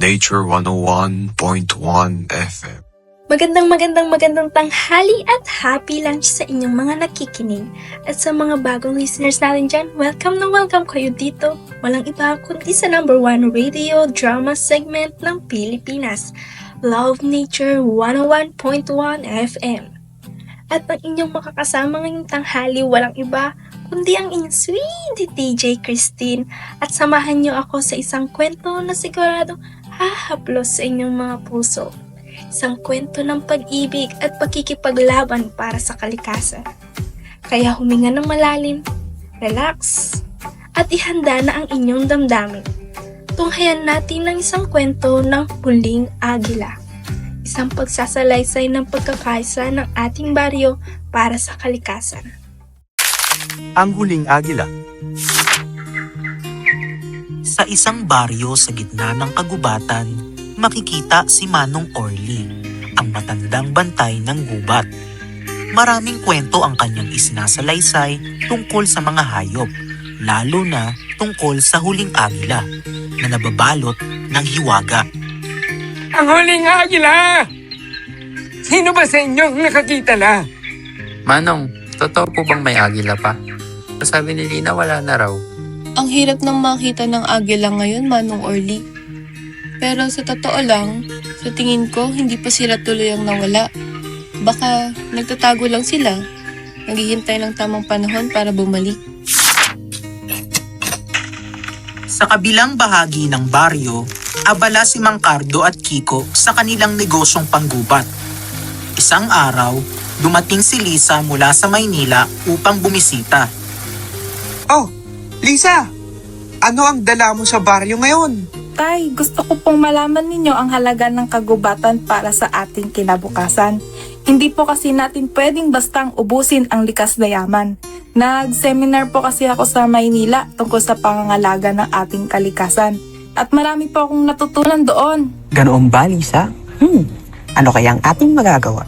Nature 101.1 FM. Magandang tanghali at happy lunch sa inyong mga nakikinig. At sa mga bagong listeners natin dyan, welcome kayo dito. Walang iba kundi sa number 1 radio drama segment ng Pilipinas, Love Nature 101.1 FM. At ang inyong makakasama ngayong tanghali, walang iba kundi ang inyong sweet DJ Christine. At samahan niyo ako sa isang kwento na siguradong hahaplos sa inyong mga puso. Isang kwento ng pag-ibig at pagkikipaglaban para sa kalikasan. Kaya huminga ng malalim, relax, at ihanda na ang inyong damdamin. Tunghayan natin ng isang kwento ng Huling Agila. Isang pagsasalaysay ng pagkakaisa ng ating baryo para sa kalikasan. Ang Huling Agila. Sa isang baryo sa gitna ng kagubatan, makikita si Manong Orly, ang matandang bantay ng gubat. Maraming kwento ang kanyang isinasalaysay tungkol sa mga hayop, lalo na tungkol sa huling agila na nababalot ng hiwaga. Ang huling agila! Sino ba sa inyo ang nakakita na? Manong, totoo po bang may agila pa? Sabi ni Lina wala na raw. Ang hirap nang makita ng agila ngayon, Manong Orly. Pero sa totoo lang, sa tingin ko, hindi pa sila tuloy ang nawala. Baka nagtatago lang sila, naghihintay ng tamang panahon para bumalik. Sa kabilang bahagi ng baryo, abala si Mang Cardo at Kiko sa kanilang negosyong panggubat. Isang araw, dumating si Lisa mula sa Maynila upang bumisita. Oh, Lisa! Ano ang dala mo sa baryo ngayon? Tay, gusto ko pong malaman ninyo ang halaga ng kagubatan para sa ating kinabukasan. Hindi po kasi natin pwedeng bastang ubusin ang likas na yaman. Nag-seminar po kasi ako sa Maynila tungkol sa pangangalaga ng ating kalikasan. At marami po akong natutunan doon. Ganoon ba, Lisa? Ano kaya ang ating magagawa?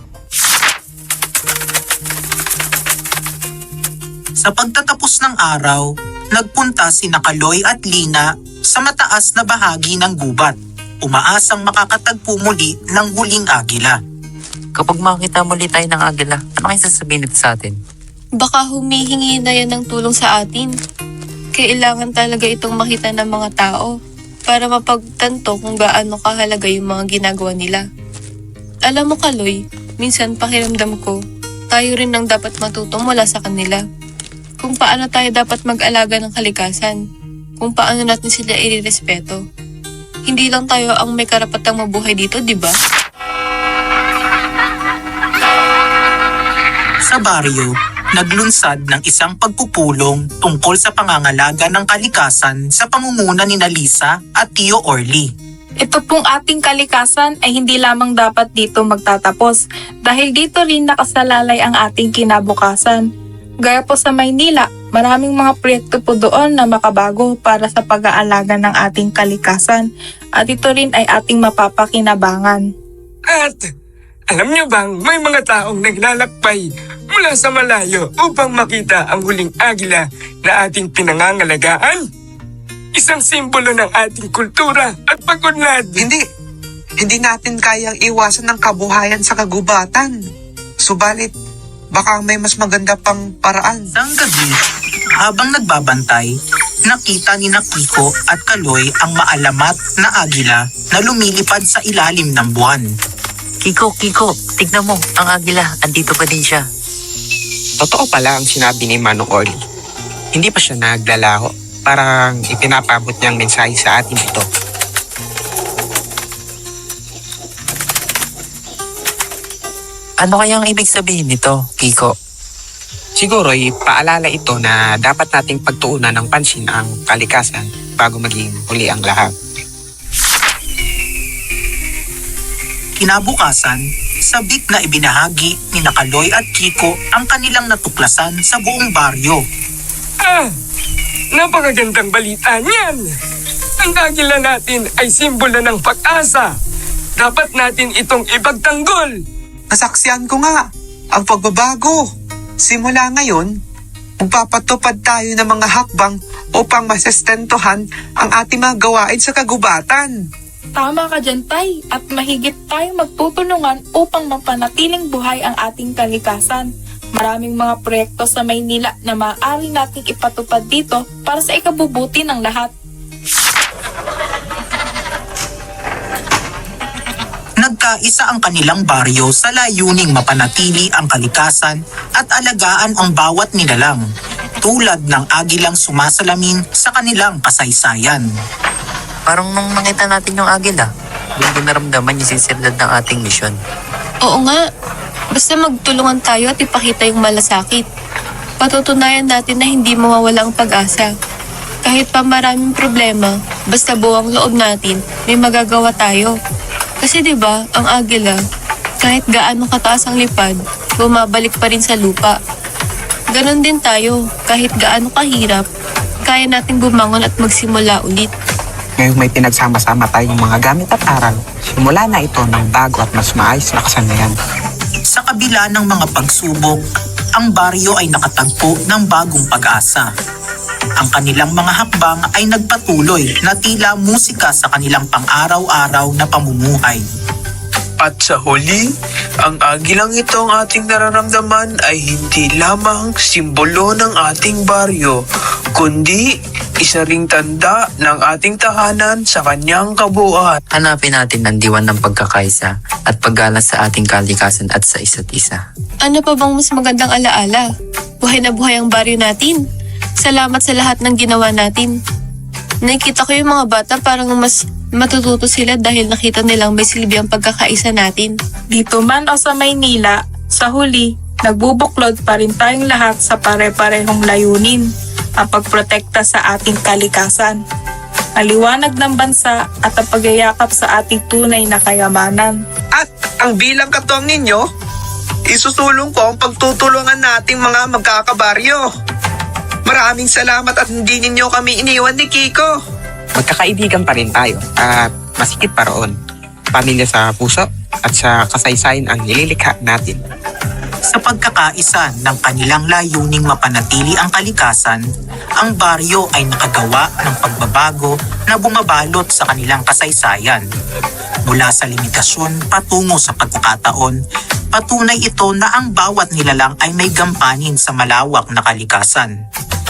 Sa pagtatapos ng araw, nagpunta si Kaloy at Lina sa mataas na bahagi ng gubat, umaasang makakatagpo muli ng huling agila. Kapag makita muli tayo ng agila, ano kayo sasabihin nito sa atin? Baka humihingi na yan ng tulong sa atin. Kailangan talaga itong makita ng mga tao para mapagtanto kung gaano kahalaga yung mga ginagawa nila. Alam mo, Kaloy, minsan pakiramdam ko, tayo rin ang dapat matutong mula sa kanila. Kung paano tayo dapat mag-alaga ng kalikasan, kung paano natin sila irirespeto. Hindi lang tayo ang may karapatang mabuhay dito, di ba? Sa baryo, naglunsad ng isang pagpupulong tungkol sa pangangalaga ng kalikasan sa pangunguna ni Lisa at Tio Orly. Ito pong ating kalikasan ay hindi lamang dapat dito magtatapos dahil dito rin nakasalalay ang ating kinabukasan. Gaya po sa Maynila, maraming mga proyekto po doon na makabago para sa pag-aalaga ng ating kalikasan at ito rin ay ating mapapakinabangan. At alam niyo bang may mga taong naglalakbay mula sa malayo upang makita ang huling agila na ating pinangangalagaan? Isang simbolo ng ating kultura at pag-unlad. Hindi natin kayang iwasan ng kabuhayan sa kagubatan. Subalit, baka may mas maganda pang paraan. Isang gabi, habang nagbabantay, nakita ni Kiko at Kaloy ang maalamat na agila na lumilipad sa ilalim ng buwan. Kiko, tignan mo, ang agila, andito pa din siya. Totoo pala ang sinabi ni Manong Orly. Hindi pa siya naglalaho. Parang ipinapabot niyang mensahe sa atin ito. Ano kaya ang ibig sabihin nito, Kiko? Siguro'y paalala ito na dapat nating pagtuunan ng pansin ang kalikasan bago maging huli ang lahat. Kinabukasan, sabik na ibinahagi ni Kaloy at Kiko ang kanilang natuklasan sa buong baryo. Napakagandang balita niyan! Ang agila natin ay simbolo ng pag-asa. Dapat natin itong ipagtanggol. Nasaksihan ko nga ang pagbabago. Simula ngayon, magpapatupad tayo ng mga hakbang upang masustentuhan ang ating mga gawain sa kagubatan. Tama ka dyan, Tay, at mahigit tayong magtutulungan upang mapanatiling buhay ang ating kalikasan. Maraming mga proyekto sa Maynila na maaari nating ipatupad dito para sa ikabubuti ng lahat. Nagkaisa ang kanilang baryo sa layuning mapanatili ang kalikasan at alagaan ang bawat nilalang, tulad ng agilang sumasalamin sa kanilang kasaysayan. Parang nung nakita natin yung agila, doon ko naramdaman yung sinseridad ng ating misyon. Oo nga, basta magtulungan tayo at ipakita yung malasakit. Patutunayan natin na hindi mawawala ang pag-asa. Kahit pa maraming problema, basta buwang loob natin, may magagawa tayo. Kasi 'di ba, ang agila, kahit gaano kataas ang lipad, bumabalik pa rin sa lupa. Ganon din tayo, kahit gaano kahirap, kaya nating bumangon at magsimula ulit. Ngayong may pinagsama-sama tayong mga gamit at aral, simula na ito ng bago at mas maayos na kasanayan. Sa kabila ng mga pagsubok, ang baryo ay nakatagpo ng bagong pag-asa. Ang kanilang mga hakbang ay nagpatuloy na tila musika sa kanilang pang-araw-araw na pamumuhay. At sa huli, ang agilang ito ang ating nararamdaman ay hindi lamang simbolo ng ating baryo, kundi isa ring tanda ng ating tahanan sa kanyang kabuuan. Hanapin natin ang diwan ng pagkakaisa at paggalang sa ating kalikasan at sa isa't isa. Ano pa bang mas magandang alaala? Buhay na buhay ang baryo natin. Salamat sa lahat ng ginawa natin. Nakikita ko yung mga bata parang mas matututo sila dahil nakita nilang may silbi ang pagkakaisa natin. Dito man o sa Maynila, sa huli, nagbubuklod pa rin tayong lahat sa pare-parehong layunin, ang pagprotekta sa ating kalikasan, ang liwanag ng bansa at ang pagyayakap sa ating tunay na kayamanan. At ang bilang katuwang ninyo, isusulong ko ang pagtutulungan nating mga magkakabaryo. Maraming salamat at hindi ninyo kami iniwan ni Kiko. Magkakaibigan pa rin tayo at masikip pa roon. Pamilya sa puso at sa kasaysayan ang nililikha natin. Sa pagkakaisa ng kanilang layuning mapanatili ang kalikasan, ang baryo ay nakagawa ng pagbabago na bumabalot sa kanilang kasaysayan. Mula sa limitasyon patungo sa pagkakataon, patunay ito na ang bawat nilalang ay may gampanin sa malawak na kalikasan.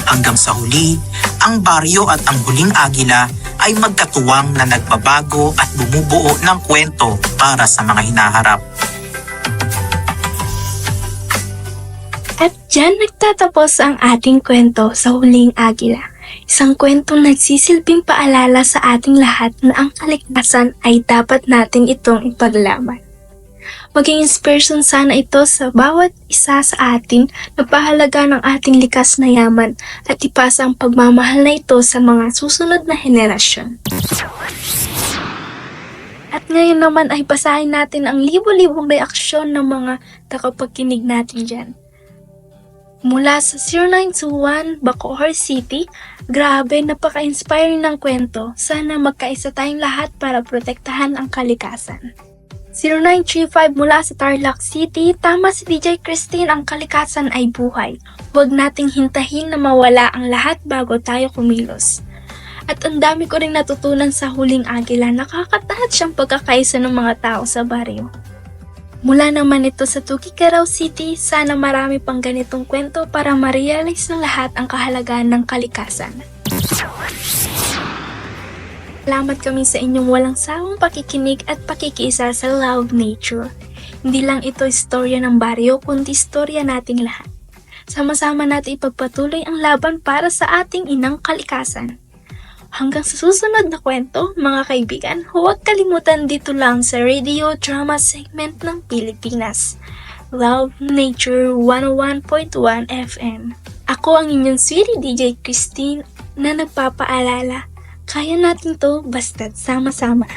Hanggang sa huli, ang baryo at ang huling agila ay magkatuwang na nagbabago at bumubuo ng kwento para sa mga hinaharap. At dyan nagtatapos ang ating kwento sa huling agila. Isang kwentong nagsisilbing paalala sa ating lahat na ang kalikasan ay dapat natin itong ipaglaban. Maging inspiration sana ito sa bawat isa sa atin na pahalaga ng ating likas na yaman at ipasa ang pagmamahal na ito sa mga susunod na henerasyon. At ngayon naman ay basahin natin ang libo-libong reaksyon ng mga tagapagkinig natin dyan. Mula sa 0921 Bacoor City, grabe, napaka-inspiring ng kwento. Sana magkaisa tayong lahat para protektahan ang kalikasan. 0935 mula sa Tarlac City, tama si DJ Christine, ang kalikasan ay buhay. Huwag nating hintahin na mawala ang lahat bago tayo kumilos. At ang dami ko rin natutunan sa huling agila, nakakatahat siyang pagkakaisa ng mga tao sa baryo. Mula naman ito sa Tuguegarao City, sana marami pang ganitong kwento para ma-realize ng lahat ang kahalagahan ng kalikasan. Salamat kami sa inyong walang sawang pakikinig at pakikiisa sa Love Nature. Hindi lang ito istorya ng baryo, kundi istorya nating lahat. Sama-sama natin ipagpatuloy ang laban para sa ating inang kalikasan. Hanggang sa susunod na kwento, mga kaibigan, huwag kalimutan dito lang sa radio drama segment ng Pilipinas. Love Nature 101.1 FM. Ako ang inyong sweetie DJ Christine na nagpapaalala. Kaya natin to basta't sama-sama.